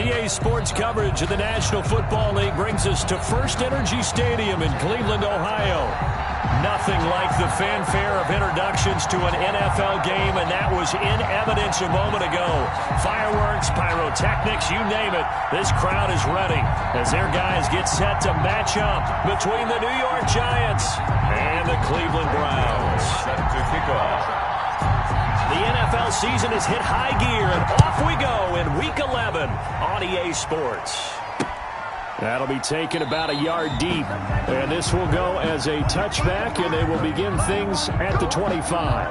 EA Sports coverage of the National Football League brings us to First Energy Stadium in Cleveland, Ohio. Nothing like the fanfare of introductions to an NFL game, and that was in evidence a moment ago. Fireworks, pyrotechnics, you name it. This crowd is ready as their guys get set to match up between the New York Giants and the Cleveland Browns. Set to kick off. The NFL season has hit high gear, and off we go in Week 11 on EA Sports. That'll be taken about a yard deep, and this will go as a touchback, and they will begin things at the 25.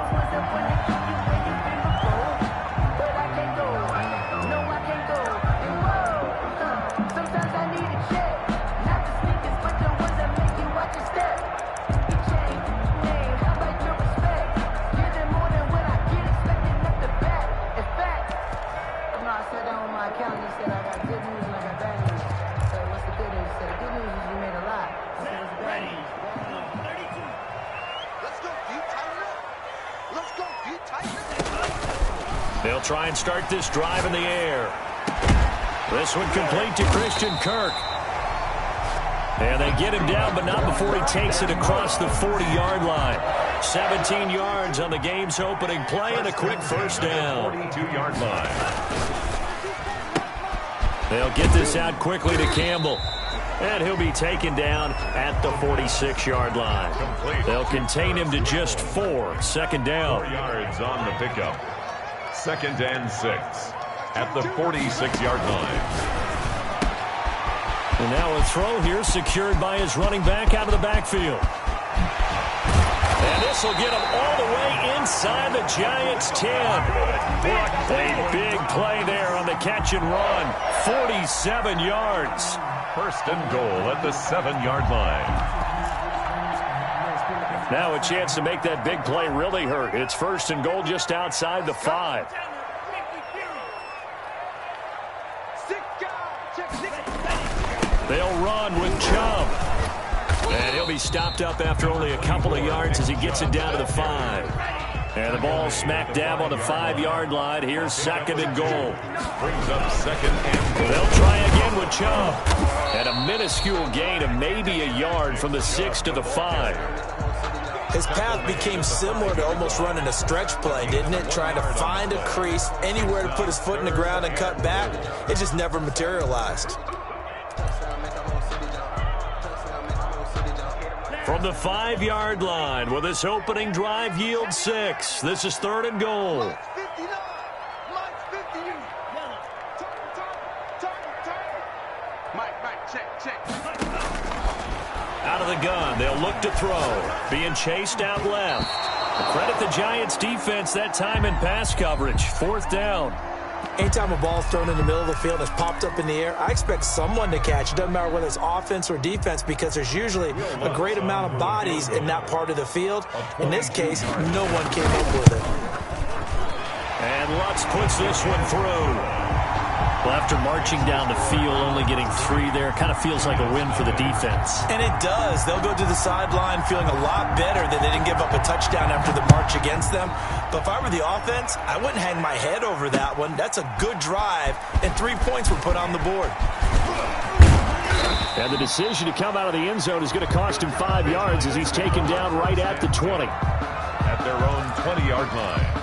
They'll try and start this drive in the air. This one complete to Christian Kirk. And they get him down, but not before he takes it across the 40-yard line. 17 yards on the game's opening play and a quick first down. 42-yard line. They'll get this out quickly to Campbell. And he'll be taken down at the 46-yard line. They'll contain him to just 4. Second down. 4 yards on the pickup. 2nd and 6 at the 46-yard line. And now a throw here secured by his running back out of the backfield. And this will get him all the way inside the Giants' 10. A big play there on the catch and run. 47 yards. 1st and goal at the 7-yard line. Now a chance to make that big play really hurt. It's 1st and goal just outside the 5. They'll run with Chubb. And he'll be stopped up after only a couple of yards as he gets it down to the 5. And the ball smack dab on the 5-yard line. Here's 2nd and goal. Brings up 2nd and goal. They'll try again with Chubb. And a minuscule gain of maybe a yard from the 6 to the 5. His path became similar to almost running a stretch play, didn't it? Trying to find a crease, anywhere to put his foot in the ground and cut back. It just never materialized. From the 5-yard line, will this opening drive yield 6? This is 3rd and goal. Out of the gun, they'll look to throw. Being chased out left. Credit the Giants defense that time in pass coverage. 4th down. Anytime a ball's thrown in the middle of the field and it's popped up in the air, I expect someone to catch. It doesn't matter whether it's offense or defense because there's usually a great amount of bodies in that part of the field. In this case, no one came up with it. And Lutz puts this one through. Well, after marching down the field, only getting 3 there, kind of feels like a win for the defense. And it does. They'll go to the sideline feeling a lot better that they didn't give up a touchdown after the march against them. But if I were the offense, I wouldn't hang my head over that one. That's a good drive, and 3 points were put on the board. And the decision to come out of the end zone is going to cost him 5 yards as he's taken down right at the 20. At their own 20-yard line.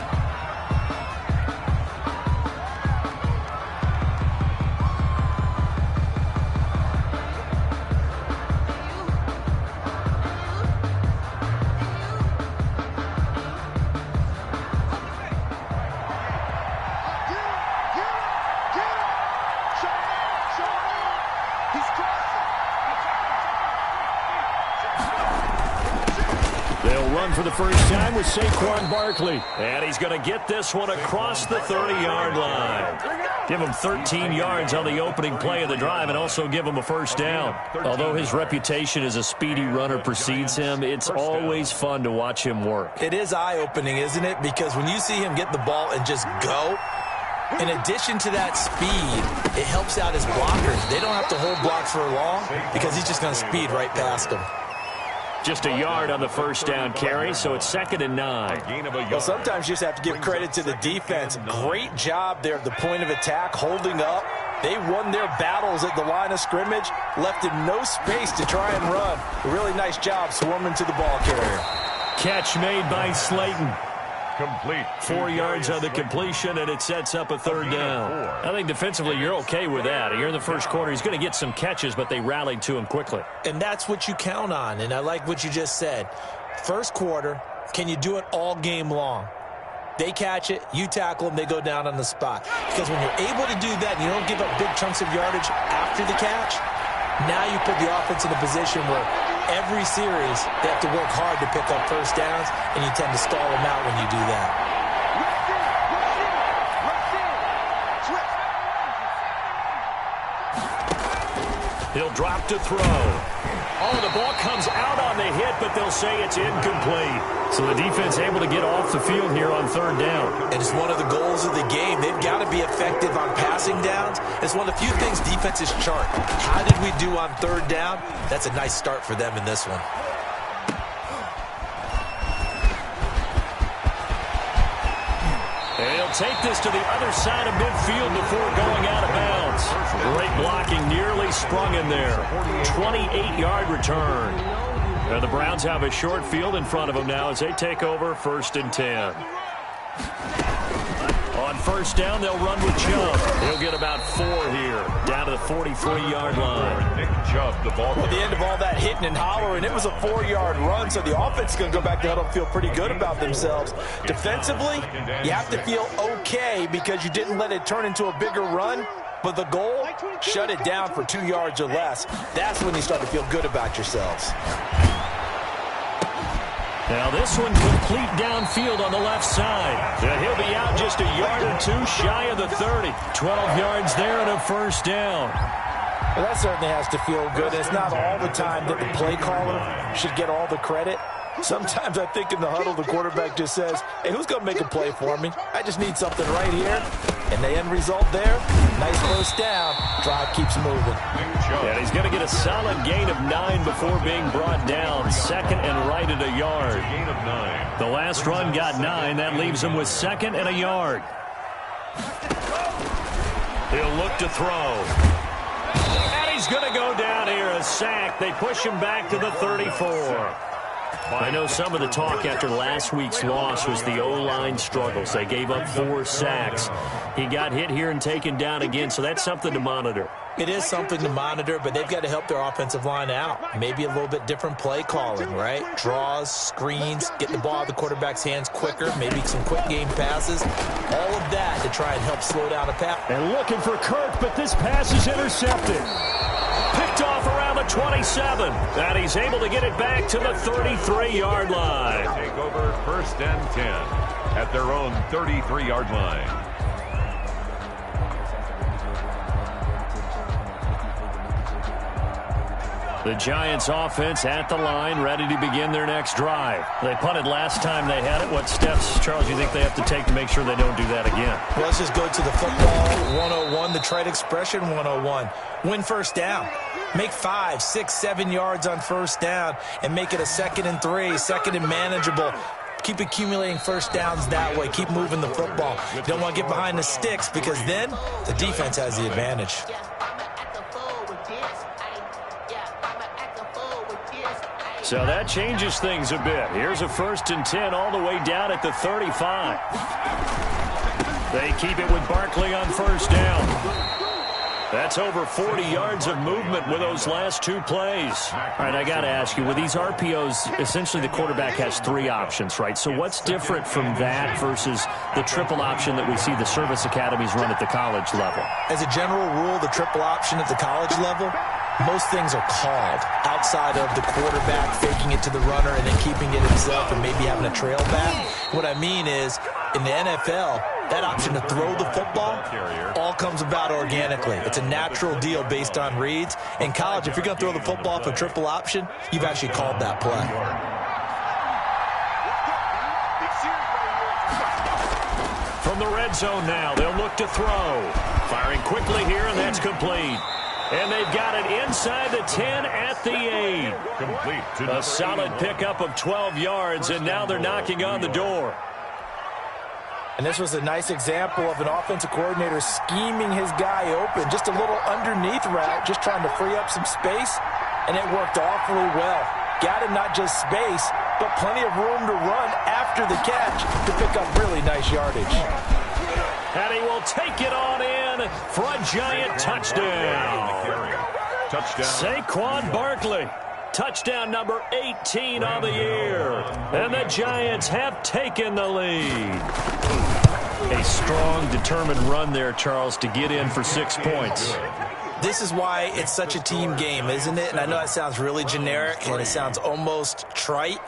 For the first time with Saquon Barkley. And he's going to get this one across the 30-yard line. Give him 13 yards on the opening play of the drive and also give him a first down. Although his reputation as a speedy runner precedes him, it's always fun to watch him work. It is eye-opening, isn't it? Because when you see him get the ball and just go, in addition to that speed, it helps out his blockers. They don't have to hold blocks for long because he's just going to speed right past them. Just a yard on the first down carry, so it's 2nd and 9. Well, sometimes you just have to give credit to the defense. Great job there at the point of attack, holding up, They won their battles at the line of scrimmage, left him no space to try and run. A really nice job swarming to the ball carrier. Catch made by Slayton. Complete. 4 yards on the completion, and it sets up a third down. I think defensively you're okay with that. Here in the first quarter, he's going to get some catches, but they rallied to him quickly. And that's what you count on, and I like what you just said. First quarter, can you do it all game long? They catch it, you tackle them, they go down on the spot. Because when you're able to do that and you don't give up big chunks of yardage after the catch, now you put the offense in a position where every series they have to work hard to pick up first downs, and you tend to stall them out when you do that. He'll drop to throw. Oh, the ball comes out on the hit, but they'll say it's incomplete. So the defense able to get off the field here on third down. And it's one of the goals of the game. They've got to be effective on passing downs. It's one of the few things defenses chart. How did we do on third down? That's a nice start for them in this one. And he'll take this to the other side of midfield before going out of bounds. Great blocking, nearly sprung in there. 28-yard return. And the Browns have a short field in front of them now as they take over 1st and 10. On first down, they'll run with Chubb. He'll get about 4 here, down to the 43-yard line. Nick Chubb, the ball. Well, at the end of all that hitting and hollering, it was a 4-yard run, so the offense is going to go back to huddle and feel pretty good about themselves. Defensively, you have to feel okay because you didn't let it turn into a bigger run, but the goal, shut it down for 2 yards or less. That's when you start to feel good about yourselves. Now this one complete downfield on the left side. And he'll be out just a yard or 2 shy of the 30. 12 yards there and a first down. Well, that certainly has to feel good. It's not all the time that the play caller should get all the credit. Sometimes I think in the huddle, the quarterback just says, hey, who's going to make a play for me? I just need something right here. And the end result there, nice first down. Drive keeps moving. And he's going to get a solid gain of 9 before being brought down. 2nd and right at a yard. Gain of 9. The last run got 9. That leaves him with 2nd and a yard. He'll look to throw. And he's going to go down here. A sack. They push him back to the 34. I know some of the talk after last week's loss was the O-line struggles. They gave up 4 sacks. He got hit here and taken down again, so that's something to monitor. It is something to monitor, but they've got to help their offensive line out. Maybe a little bit different play calling, right? Draws, screens, get the ball out of the quarterback's hands quicker, maybe some quick game passes. All of that to try and help slow down a pass. And looking for Kirk, but this pass is intercepted. Picked off around the 27. And he's able to get it back to the 33-yard line. Take over 1st and 10 at their own 33-yard line. The Giants offense at the line, ready to begin their next drive. They punted last time they had it. What steps, Charles, do you think they have to take to make sure they don't do that again? Well, let's just go to the football 101, the trade expression 101. Win first down. Make 5, 6, 7 yards on first down and make it a 2nd and 3, 2nd and manageable. Keep accumulating first downs that way. Keep moving the football. You don't want to get behind the sticks because then the defense has the advantage. So that changes things a bit. Here's a 1st and 10 all the way down at the 35. They keep it with Barkley on first down. That's over 40 yards of movement with those last 2 plays. All right, I got to ask you, with these RPOs, essentially the quarterback has 3 options, right? So what's different from that versus the triple option that we see the service academies run at the college level? As a general rule, the triple option at the college level, most things are called outside of the quarterback faking it to the runner and then keeping it himself and maybe having a trail back. What I mean is, in the NFL, that option to throw the football all comes about organically. It's a natural deal based on reads. In college, if you're going to throw the football off a triple option, you've actually called that play. From the red zone now, they'll look to throw. Firing quickly here, and that's complete. And they've got it inside the 10 at the 8. Complete to a solid pickup of 12 yards, and now they're knocking on the door. And this was a nice example of an offensive coordinator scheming his guy open. Just a little underneath route, just trying to free up some space, and it worked awfully well. Got him not just space, but plenty of room to run after the catch to pick up really nice yardage. And he will take it on in for a giant touchdown. Saquon Barkley. Touchdown number 18 on the year. And the Giants have taken the lead. A strong, determined run there, Charles, to get in for 6 points. This is why it's such a team game, isn't it? And I know that sounds really generic and it sounds almost trite,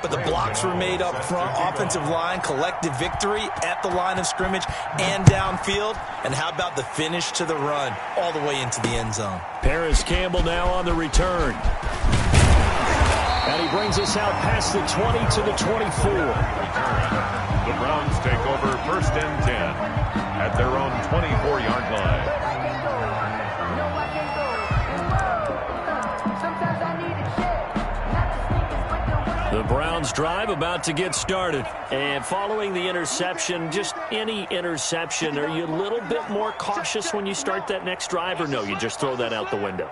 but the blocks were made up front, offensive line, collective victory at the line of scrimmage and downfield. And how about the finish to the run all the way into the end zone? Paris Campbell now on the return. And he brings us out past the 20 to the 24. The Browns take over 1st and 10 at their own 24-yard line. The Browns drive about to get started. And following the interception, just any interception, are you a little bit more cautious when you start that next drive, or no, you just throw that out the window?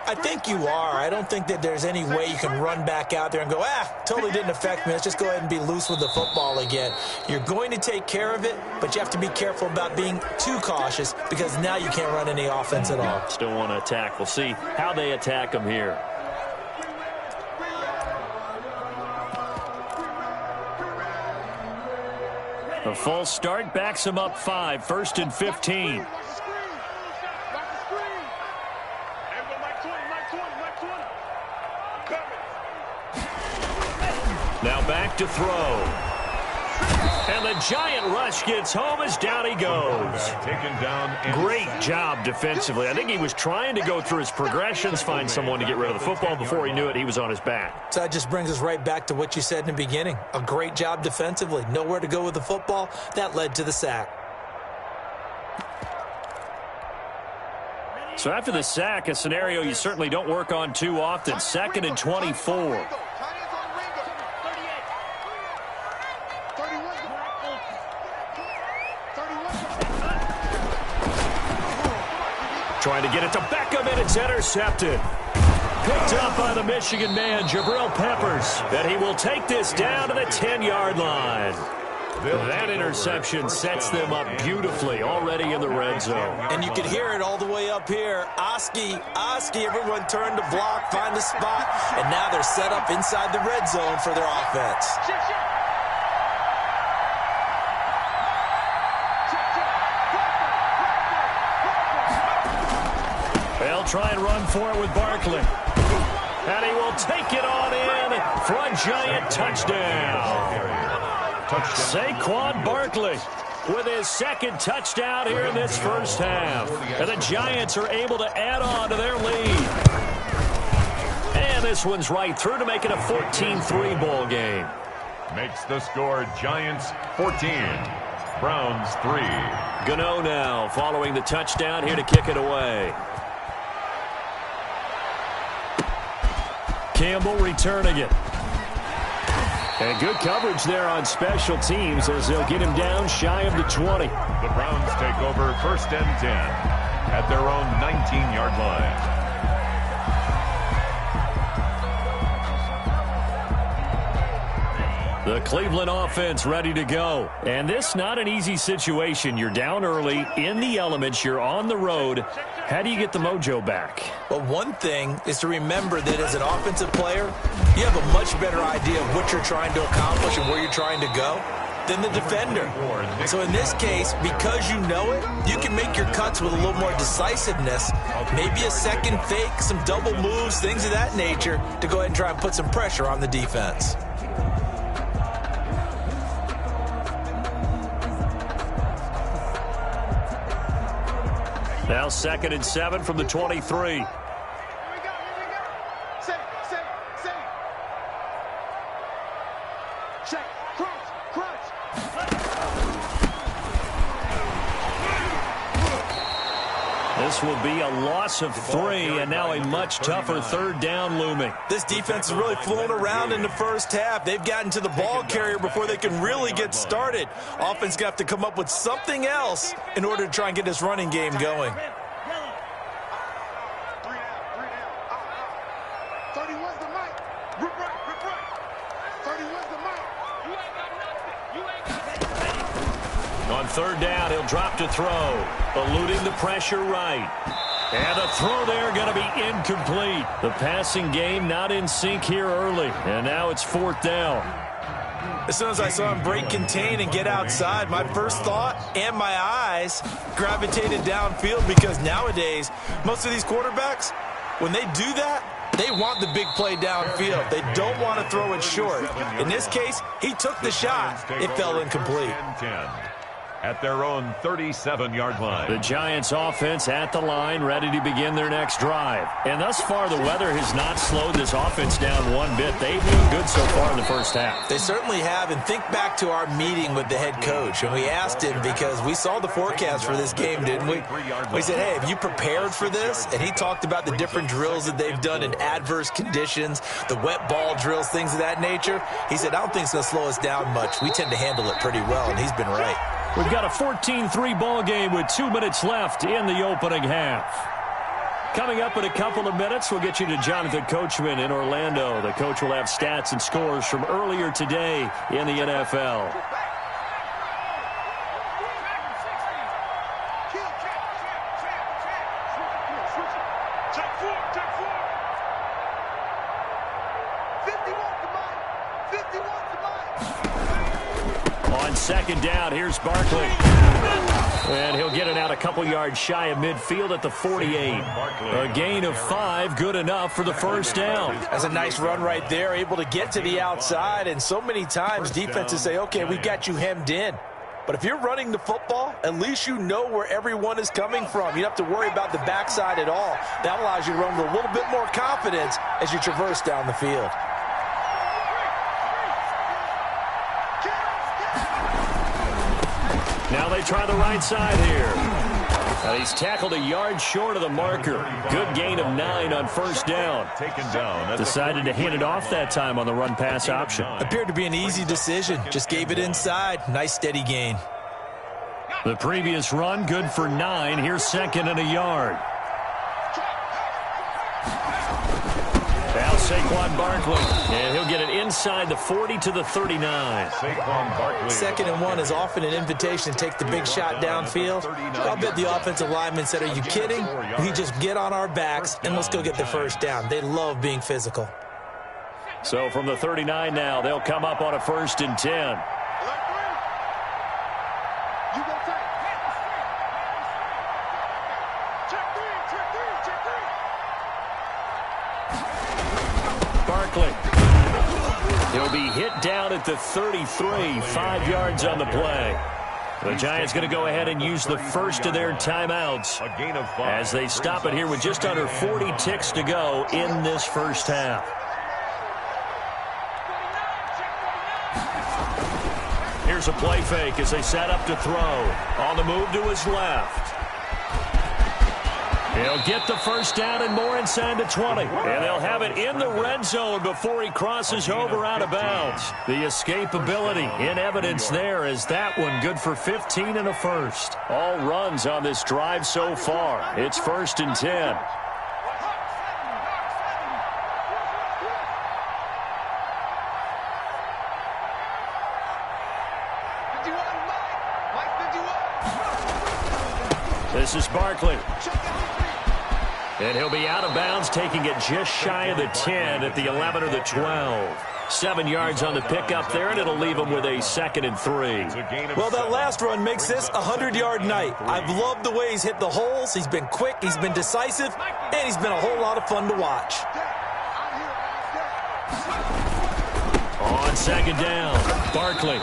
I think you are. I don't think that there's any way you can run back out there and go, totally didn't affect me. Let's just go ahead and be loose with the football again. You're going to take care of it, but you have to be careful about being too cautious because now you can't run any offense at all. Still want to attack. We'll see how they attack them here. A false start backs him up 5, 1st and 15. Now back to throw. And the giant rush gets home as down he goes. Taken down. Great job defensively. I think he was trying to go through his progressions, find someone to get rid of the football. Before he knew it, he was on his back. So that just brings us right back to what you said in the beginning. A great job defensively. Nowhere to go with the football. That led to the sack. So after the sack, a scenario you certainly don't work on too often. 2nd and 24. Trying to get it to Beckham, and it's intercepted. Picked up by the Michigan man, Jabril Peppers. And he will take this down to the 10-yard line. That interception sets them up beautifully already in the red zone. And you can hear it all the way up here. Oski, everyone turned to block, find a spot, and now they're set up inside the red zone for their offense. They'll try and run for it with Barkley. And he will take it on in for a giant touchdown. Saquon Barkley with his 2nd touchdown here in this first half. And the Giants are able to add on to their lead. And this one's right through to make it a 14-3 ball game. Makes the score Giants 14, Browns 3. Gano now following the touchdown here to kick it away. Campbell returning it. And good coverage there on special teams as they'll get him down shy of the 20. The Browns take over 1st and 10 at their own 19-yard line. The Cleveland offense ready to go. And this not an easy situation. You're down early, in the elements, you're on the road. How do you get the mojo back? Well, one thing is to remember that as an offensive player, you have a much better idea of what you're trying to accomplish and where you're trying to go than the defender. So in this case, because you know it, you can make your cuts with a little more decisiveness, maybe a second fake, some double moves, things of that nature, to go ahead and try and put some pressure on the defense. Now 2nd and 7 from the 23. This will be a loss of 3, and now a much tougher third down looming. This defense is really flown around in the first half. They've gotten to the ball carrier before they can really get started. Offense got to come up with something else in order to try and get this running game going. On third down, he'll drop to throw, eluding the pressure right. And the throw there going to be incomplete. The passing game not in sync here early, and now it's fourth down. As soon as I saw him break contain and get outside, my first thought and my eyes gravitated downfield, because nowadays, most of these quarterbacks, when they do that, they want the big play downfield. They don't want to throw it short. In this case, he took the shot. It fell incomplete. At their own 37-yard line. The Giants offense at the line, ready to begin their next drive. And thus far, the weather has not slowed this offense down one bit. They've been good so far in the first half. They certainly have. And think back to our meeting with the head coach. And we asked him, because we saw the forecast for this game, didn't we? We said, hey, have you prepared for this? And he talked about the different drills that they've done in adverse conditions, the wet ball drills, things of that nature. He said, I don't think it's going to slow us down much. We tend to handle it pretty well, and he's been right. We've got a 14-3 ball game with 2 minutes left in the opening half. Coming up in a couple of minutes, we'll get you to Jonathan Coachman in Orlando. The coach will have stats and scores from earlier today in the NFL. Second down, here's Barkley. And he'll get it out a couple yards shy of midfield at the 48. A gain of 5, good enough for the first down. That's a nice run right there, able to get to the outside. And so many times defenses say, okay, we got you hemmed in. But if you're running the football, at least you know where everyone is coming from. You don't have to worry about the backside at all. That allows you to run with a little bit more confidence as you traverse down the field. Now they try the right side here. He's tackled a yard short of the marker. Good gain of 9 on first down. Decided to hand it off that time on the run-pass option. Appeared to be an easy decision. Just gave it inside. Nice steady gain. The previous run, good for 9. Here's second and a yard. Now Saquon Barkley, and he'll get it inside the 40 to the 39. Second and 1 is often an invitation to take the big shot downfield. I'll bet the offensive lineman said, are you kidding? We just get on our backs and let's go get the first down. They love being physical. So from the 39 now, they'll come up on a 1st and 10. He'll be hit down at the 33, 5 yards on the play. The Giants going to go ahead and use the first of their timeouts as they stop it here with just under 40 ticks to go in this first half. Here's a play fake as they set up to throw. On the move to his left. He'll get the first down and more inside the 20. And they'll have it in the red zone before he crosses over out of bounds. The escapability in evidence there as that one good for 15 and a first. All runs on this drive so far. It's 1st and 10. This is Barkley. And he'll be out of bounds, taking it just shy of the 10 at the 11 or the 12. 7 yards on the pickup there, and it'll leave him with a 2nd and 3. Well, that last run makes this a 100-yard night. I've loved the way he's hit the holes. He's been quick, he's been decisive, and he's been a whole lot of fun to watch. On 2nd down, Barkley.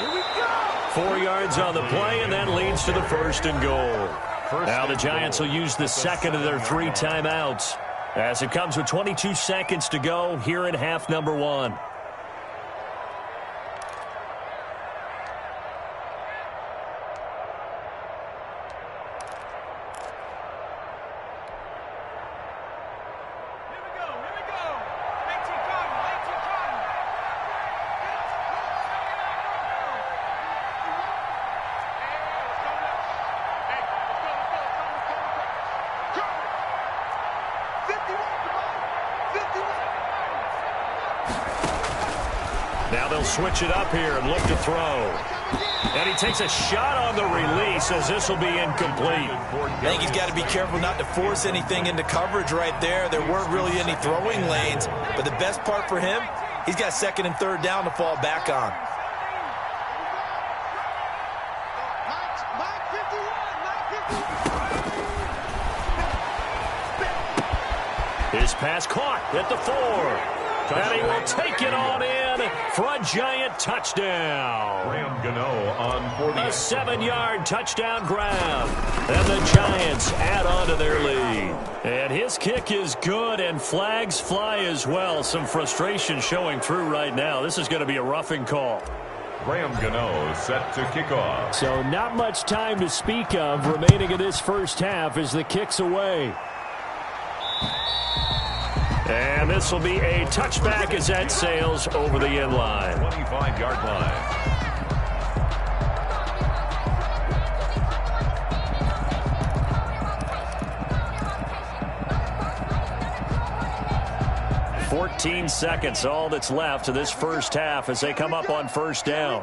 4 yards on the play, and that leads to the 1st and goal. Now the Giants will use the second of their 3 timeouts as it comes with 22 seconds to go here in half number 1. Now they'll switch it up here and look to throw. And he takes a shot on the release as this will be incomplete. I think he's got to be careful not to force anything into coverage right there. There weren't really any throwing lanes, but the best part for him, he's got second and third down to fall back on. His pass caught at the 4. And he will take it on in for a Giant touchdown. Graham Gano on 40. A 7-yard touchdown grab. And the Giants add on to their lead. And his kick is good, and flags fly as well. Some frustration showing through right now. This is going to be a roughing call. Graham Gano set to kick off. So not much time to speak of remaining in this first half as the kick's away. And this will be a touchback as that sails over the end line. 25-yard line. "14 seconds, all that's left to this first half as they come up on first down.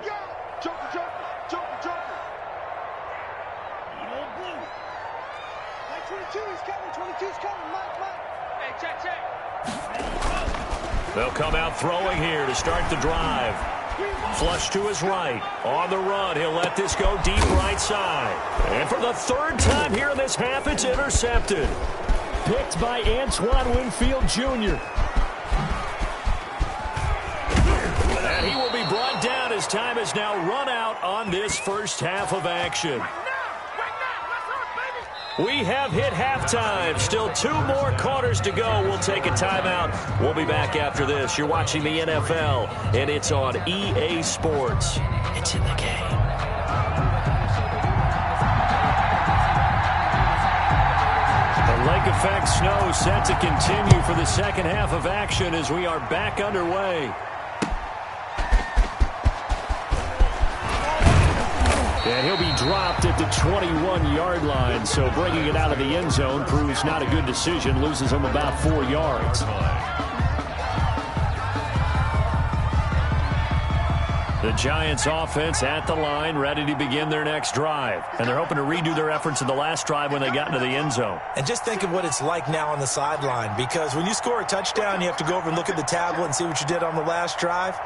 They'll come out throwing here to start the drive. Flush to his right. On the run, he'll let this go deep right side. And for the third time here in this half, it's intercepted. Picked by Antoine Winfield Jr. And he will be brought down as time has now run out on this first half of action. We have hit halftime. Still 2 more quarters to go. We'll take a timeout. We'll be back after this. You're watching the NFL, and it's on EA Sports. It's in the game. The lake effect snow set to continue for the second half of action as we are back underway. And he'll be dropped at the 21-yard line, so bringing it out of the end zone proves not a good decision, loses him about 4 yards. The Giants offense at the line, ready to begin their next drive. And they're hoping to redo their efforts in the last drive when they got into the end zone. And just think of what it's like now on the sideline, because when you score a touchdown, you have to go over and look at the tablet and see what you did on the last drive.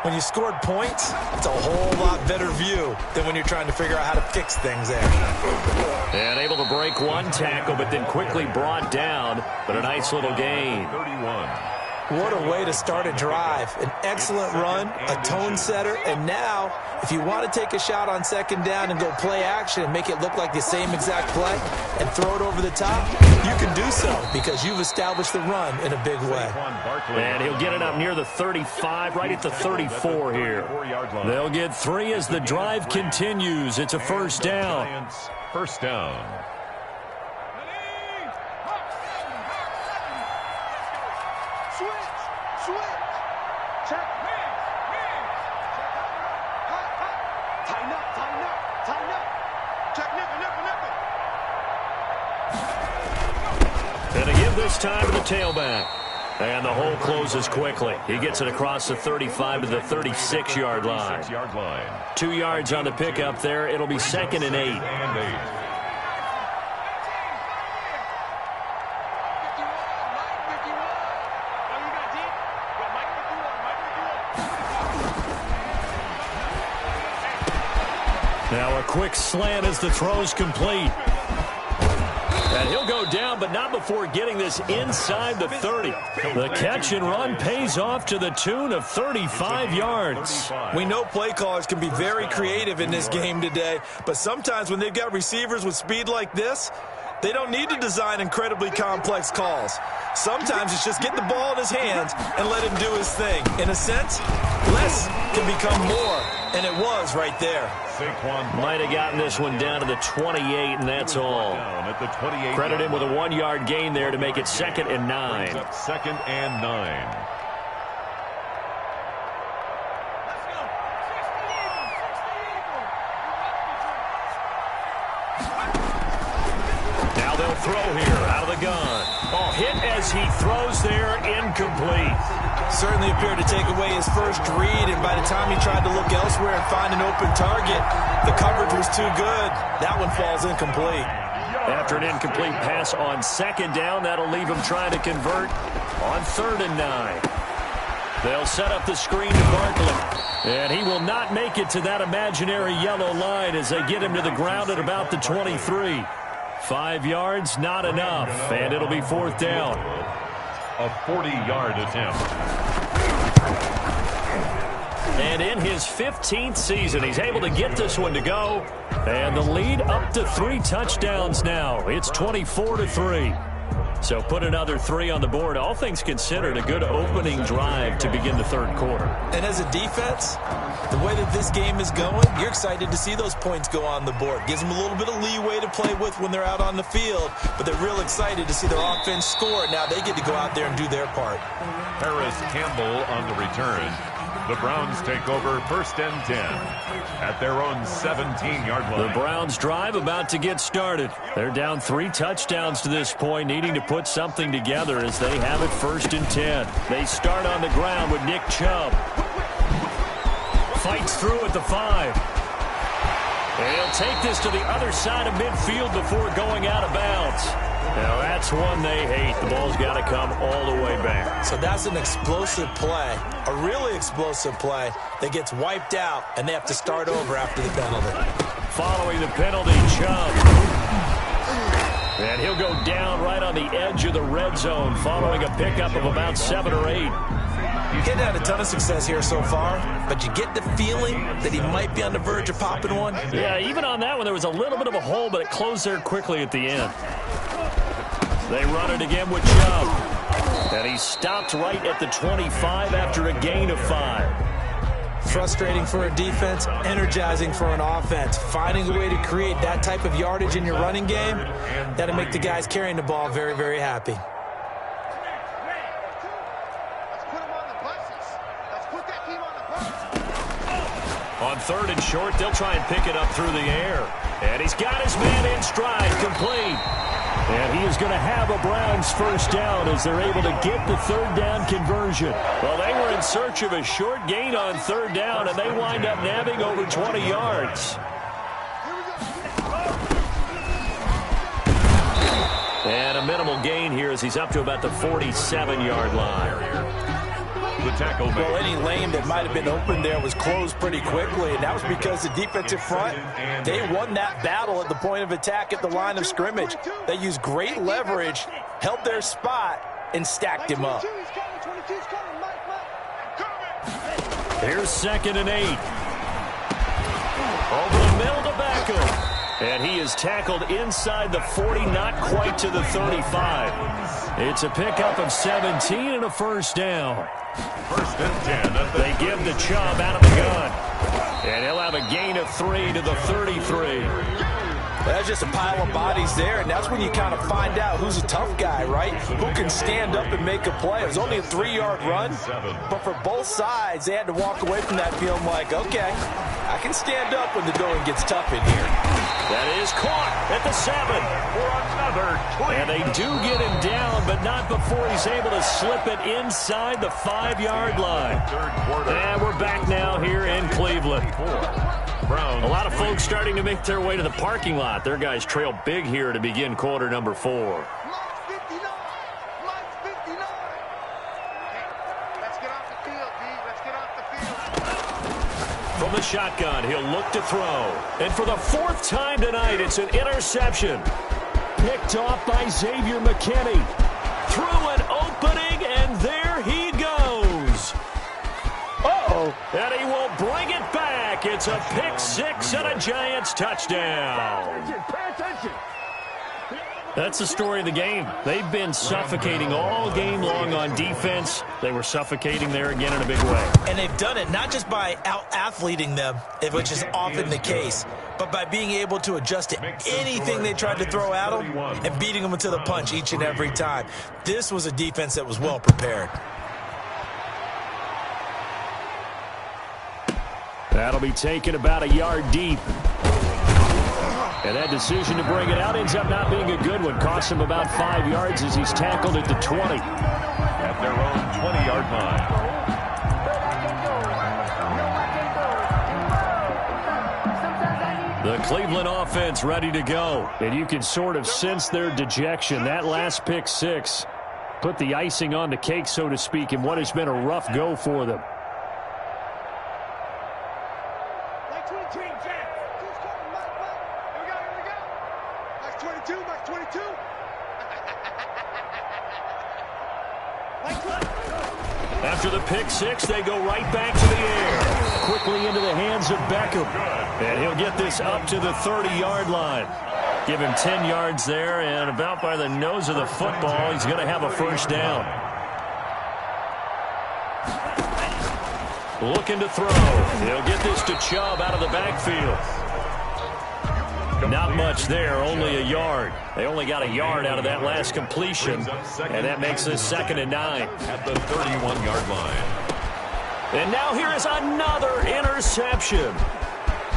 When you scored points, it's a whole lot better view than when you're trying to figure out how to fix things there. And able to break one tackle, but then quickly brought down. But a nice little gain. 31. What a way to start a drive. An excellent run, a tone setter, and now, if you want to take a shot on second down and go play action and make it look like the same exact play and throw it over the top, you can do so because you've established the run in a big way. And he'll get it up near the 35, right at the 34 here. They'll get 3 as the drive continues. It's a first down. First down. And a give this time to the tailback. And the hole closes quickly. He gets it across the 35 to the 36-yard line. 2 yards on the pickup there. It'll be 2nd and 8. Now a quick slant as the throw's complete. And he'll go down, but not before getting this inside the 30. The catch and run pays off to the tune of 35 yards. We know play callers can be very creative in this game today, but sometimes when they've got receivers with speed like this, they don't need to design incredibly complex calls. Sometimes it's just get the ball in his hands and let him do his thing. In a sense, less can become more, and it was right there. Might have gotten this one down to the 28, and that's all. Credit him with a 1-yard gain there to make it 2nd and 9. 2nd and 9. Now they'll throw here out of the gun. Oh, hit as he throws there, incomplete. Certainly appeared to take away his first read, and by the time he tried to look elsewhere and find an open target, the coverage was too good. That one falls incomplete. After an incomplete pass on second down, that'll leave him trying to convert on 3rd and 9. They'll set up the screen to Barkley. And he will not make it to that imaginary yellow line as they get him to the ground at about the 23. 5 yards, not enough, and it'll be 4th down. A 40-yard attempt. And in his 15th season, he's able to get this one to go. And the lead up to 3 touchdowns now. It's 24-3. So put another 3 on the board. All things considered, a good opening drive to begin the 3rd quarter. And as a defense, the way that this game is going, you're excited to see those points go on the board. Gives them a little bit of leeway to play with when they're out on the field, but they're real excited to see their offense score. Now they get to go out there and do their part. Harris Campbell on the return. The Browns take over 1st and 10 at their own 17-yard line. The Browns drive about to get started. They're down 3 touchdowns to this point, needing to put something together as they have it 1st and 10. They start on the ground with Nick Chubb. Fights through at the 5. And he'll take this to the other side of midfield before going out of bounds. Now that's one they hate. The ball's got to come all the way back. So that's an explosive play, a really explosive play that gets wiped out, and they have to start over after the penalty. Following the penalty, Chubb. And he'll go down right on the edge of the red zone following a pickup of about 7 or 8. He's had a ton of success here so far, but you get the feeling that he might be on the verge of popping one. Yeah, even on that one, there was a little bit of a hole, but it closed there quickly at the end. They run it again with Chubb. And he stopped right at the 25 after a gain of 5. Frustrating for a defense, energizing for an offense. Finding a way to create that type of yardage in your running game, that'll make the guys carrying the ball very, very happy. On 3rd and short, they'll try and pick it up through the air. And he's got his man in stride, complete. And he is going to have a Browns 1st down as they're able to get the 3rd down conversion. Well, they were in search of a short gain on 3rd down, and they wind up nabbing over 20 yards. And a minimal gain here as he's up to about the 47-yard line. The tackle made. Well, any lane that might have been open there was closed pretty quickly, and that was because the defensive front, they won that battle at the point of attack at the line of scrimmage. They used great leverage, held their spot, and stacked him up. Here's 2nd and 8. Over the middle to Beckham. And he is tackled inside the 40, not quite to the 35. It's a pickup of 17 and a 1st down. 1st and 10. They give the Chubb out of the gun. And he'll have a gain of 3 to the 33. That's just a pile of bodies there, and that's when you kind of find out who's a tough guy, right? Who can stand up and make a play. It was only a 3-yard run, but for both sides, they had to walk away from that feeling like, okay, I can stand up when the going gets tough in here. That is caught at the 7. For another clean. And they do get him down, but not before he's able to slip it inside the 5-yard line. 3rd quarter. And we're back now here in Cleveland. Browns. A lot of folks starting to make their way to the parking lot. Their guys trail big here to begin quarter number 4. From the shotgun, he'll look to throw. And for the 4th time tonight, it's an interception. Picked off by Xavier McKinney. Through an opening, and there he goes. Uh-oh. And he will bring it back. It's a pick 6 and a Giants touchdown. Pay attention. That's the story of the game. They've been suffocating all game long on defense. They were suffocating there again in a big way. And they've done it not just by out-athleting them, which is often the case, but by being able to adjust to anything they tried to throw at them and beating them into the punch each and every time. This was a defense that was well prepared. That'll be taken about a yard deep. And that decision to bring it out ends up not being a good one. Costs him about 5 yards as he's tackled at the 20. At their own 20-yard line. The Cleveland offense ready to go. And you can sort of sense their dejection. That last pick six put the icing on the cake, so to speak, in what has been a rough go for them. After the pick six, they go right back to the air. Quickly into the hands of Beckham. And he'll get this up to the 30-yard line. Give him 10 yards there, and about by the nose of the football, he's going to have a first down. Looking to throw. He'll get this to Chubb out of the backfield. Not much there, only a yard. They only got a yard out of that last completion, and that makes this 2nd and 9. At the 31-yard line. And now here is another interception.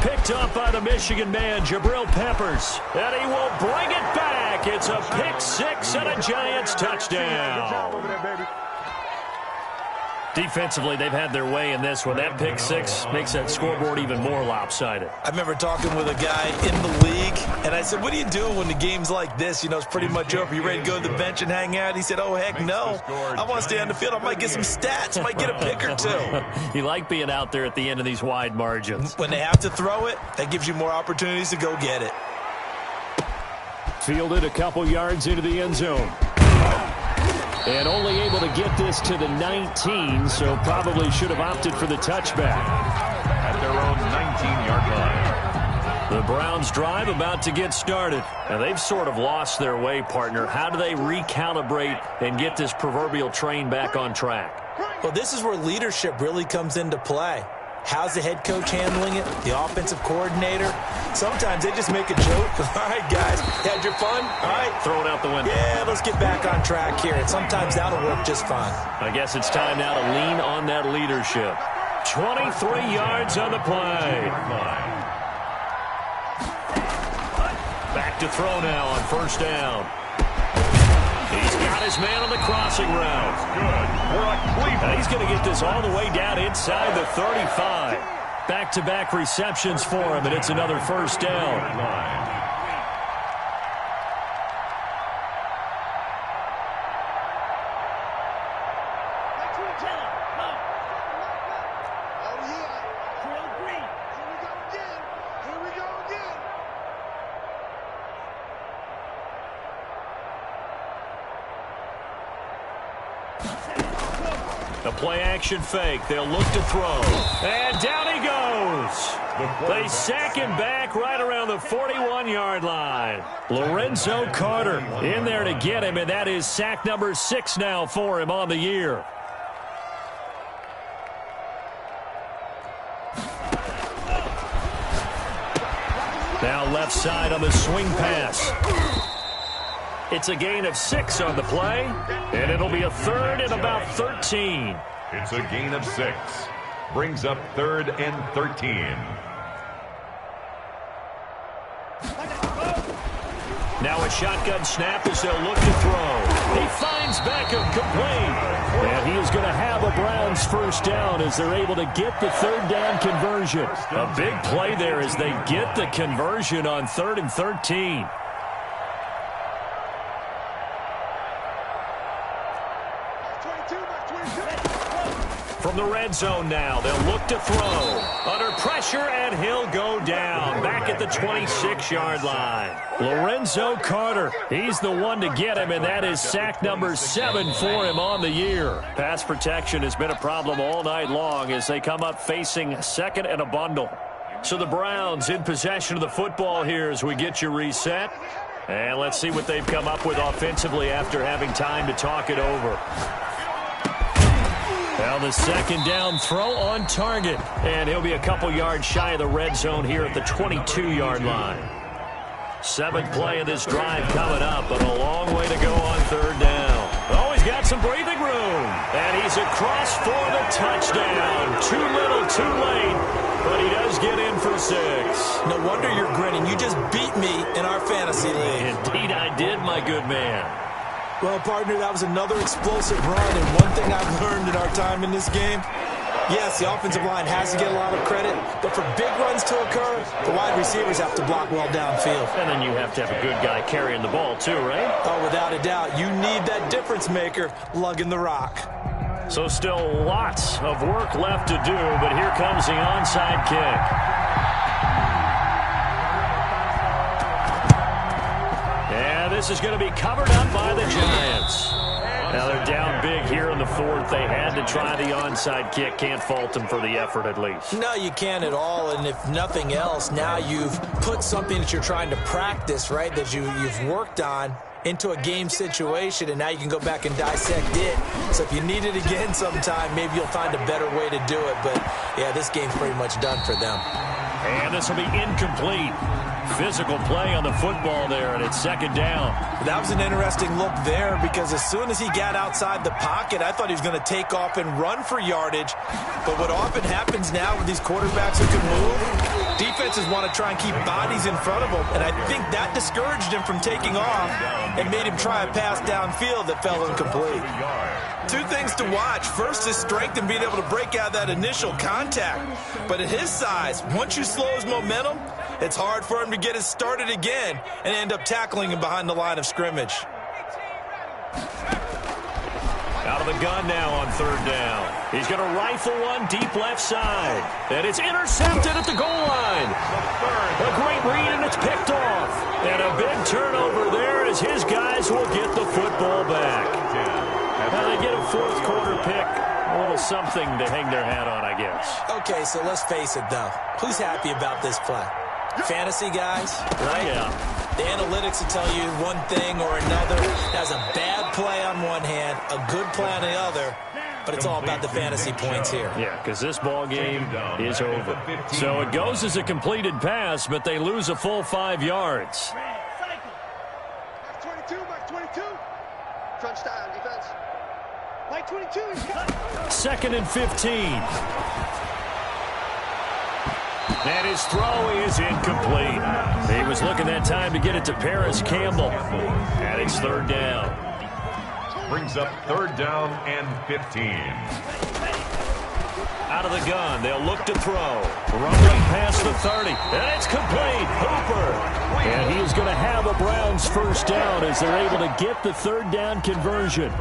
Picked up by the Michigan man, Jabril Peppers. And he will bring it back. It's a pick six and a Giants touchdown. Defensively, they've had their way in this one. That pick six makes that scoreboard even more lopsided. I remember talking with a guy in the league, and I said, what do you do when the game's like this? You know, it's pretty much over. You ready to go to the bench and hang out? He said, oh, heck no. I want to stay on the field. I might get some stats. I might get a pick or two. You like being out there at the end of these wide margins. When they have to throw it, that gives you more opportunities to go get it. Fielded a couple yards into the end zone. And only able to get this to the 19, so probably should have opted for the touchback. At their own 19-yard line. The Browns drive about to get started. And they've sort of lost their way, partner. How do they recalibrate and get this proverbial train back on track? Well, this is where leadership really comes into play. How's the head coach handling it? The offensive coordinator? Sometimes they just make a joke. All right, guys, had your fun? All right. Throw it out the window. Yeah, let's get back on track here. And sometimes that'll work just fine. I guess it's time now to lean on that leadership. 23 yards on the play. Back to throw now on first down. He's got his man on the crossing route. And he's going to get this all the way down inside the 35. Back-to-back receptions for him, and it's another first down. The play-action fake. They'll look to throw. And down he goes. They sack him back right around the 41-yard line. Lorenzo Carter in there to get him, and that is sack number 6 now for him on the year. Now left side on the swing pass. It's a gain of 6 on the play, and it'll be a 3rd and about 13. It's a gain of 6. Brings up 3rd and 13. Now a shotgun snap as they'll look to throw. He finds Beckham complete. And he is going to have a Browns first down as they're able to get the 3rd down conversion. A big play there as they get the conversion on 3rd and 13. From the red zone now, they'll look to throw. Under pressure, and he'll go down. Back at the 26-yard line. Lorenzo Carter, he's the one to get him, and that is sack number 7 for him on the year. Pass protection has been a problem all night long as they come up facing 2nd and a bundle. So the Browns in possession of the football here as we get you reset. And let's see what they've come up with offensively after having time to talk it over. Well, the 2nd down throw on target. And he'll be a couple yards shy of the red zone here at the 22-yard line. 7th play of this drive coming up, but a long way to go on 3rd down. Oh, he's got some breathing room. And he's across for the touchdown. Too little, too late, but he does get in for 6. No wonder you're grinning. You just beat me in our fantasy league. Indeed I did, my good man. Well, partner, that was another explosive run, and one thing I've learned in our time in this game, yes, the offensive line has to get a lot of credit, but for big runs to occur, the wide receivers have to block well downfield. And then you have to have a good guy carrying the ball too, right? Oh, without a doubt. You need that difference maker lugging the rock. So still lots of work left to do, but here comes the onside kick. And this is going to be covered up by the Giants. Now they're down big here in the 4th. They had to try the onside kick. Can't fault them for the effort at least. No, you can't at all. And if nothing else, now you've put something that you're trying to practice, right, that you've worked on into a game situation, and now you can go back and dissect it. So if you need it again sometime, maybe you'll find a better way to do it. But, yeah, this game's pretty much done for them. And this will be incomplete. Physical play on the football there, and it's 2nd down. That was an interesting look there because as soon as he got outside the pocket, I thought he was going to take off and run for yardage. But what often happens now with these quarterbacks who can move, defenses want to try and keep bodies in front of them, and I think that discouraged him from taking off and made him try a pass downfield that fell incomplete. 2 things to watch. First is strength and being able to break out that initial contact. But at his size, once you slow his momentum, it's hard for him to get it started again and end up tackling him behind the line of scrimmage. Out of the gun now on 3rd down. He's going to rifle one deep left side. And it's intercepted at the goal line. A great read, and it's picked off. And a big turnover there as his guys will get the football back. Now they get a 4th quarter pick. A little something to hang their hat on, I guess. Okay, so let's face it, though. Who's happy about this play? Fantasy guys, right? Yeah. The analytics will tell you one thing or another. That's a bad play on one hand, a good play on the other, but it's all about the fantasy points here. Yeah, because this ball game is over. So it goes as a completed pass, but they lose a full 5 yards. Back 22, back 22. Crunch time, defense. Back 22, he's cut. 2nd and 15. And his throw is incomplete. He was looking that time to get it to Paris Campbell. And it's 3rd down. Brings up 3rd down and 15. Out of the gun, they'll look to throw. Rumbling past the 30. And it's complete. Hooper. And he is going to have a Browns 1st down as they're able to get the 3rd down conversion.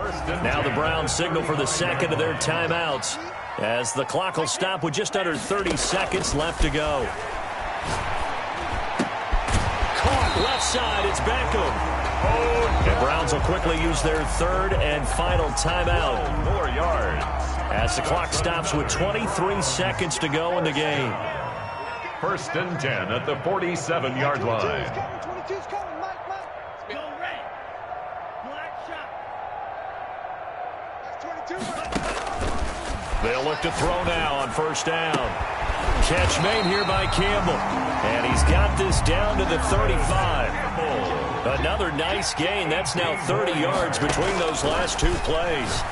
Now the Browns signal for the 2nd of their timeouts, as the clock will stop with just under 30 seconds left to go. Caught left side, it's Beckham. The Browns will quickly use their 3rd and final timeout. 4 yards. As the clock stops with 23 seconds to go in the game. 1st and 10 at the 47-yard line. 22's coming, Mike. Go red. Black shot. That's 22, Mike. They'll look to throw now on 1st down. Catch made here by Campbell. And he's got this down to the 35. Another nice gain. That's now 30 yards between those last 2 plays.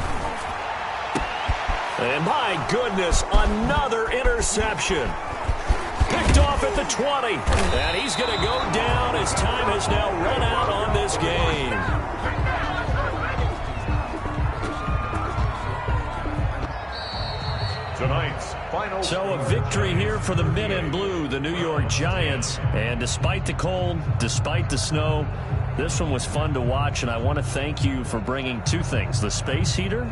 And my goodness, another interception. Picked off at the 20. And he's going to go down as time has now run out on this game. Tonight's final. So a victory here for the men in blue, the New York Giants. And despite the cold, despite the snow, this one was fun to watch, and I want to thank you for bringing 2 things, the space heater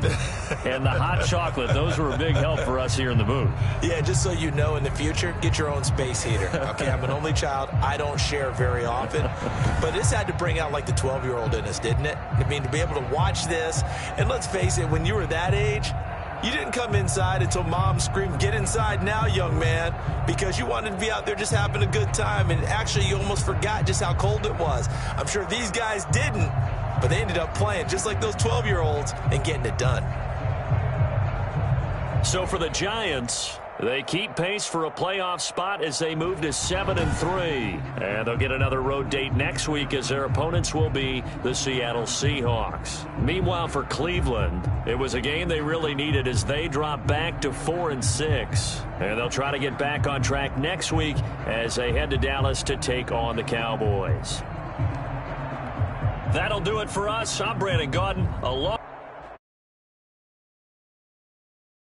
and the hot chocolate. Those were a big help for us here in the booth. Yeah, just so you know, in the future, get your own space heater. Okay, I'm an only child. I don't share very often. But this had to bring out, like, the 12-year-old in us, didn't it? I mean, to be able to watch this, and let's face it, when you were that age, you didn't come inside until Mom screamed, "Get inside now, young man," because you wanted to be out there just having a good time, and actually you almost forgot just how cold it was. I'm sure these guys didn't, but they ended up playing just like those 12-year-olds and getting it done. So for the Giants, They keep pace for a playoff spot as they move to 7-3. And they'll get another road date next week as their opponents will be the Seattle Seahawks. Meanwhile, for Cleveland, it was a game they really needed as they drop back to 4-6. And they'll try to get back on track next week as they head to Dallas to take on the Cowboys. That'll do it for us. I'm Brandon Gaudin.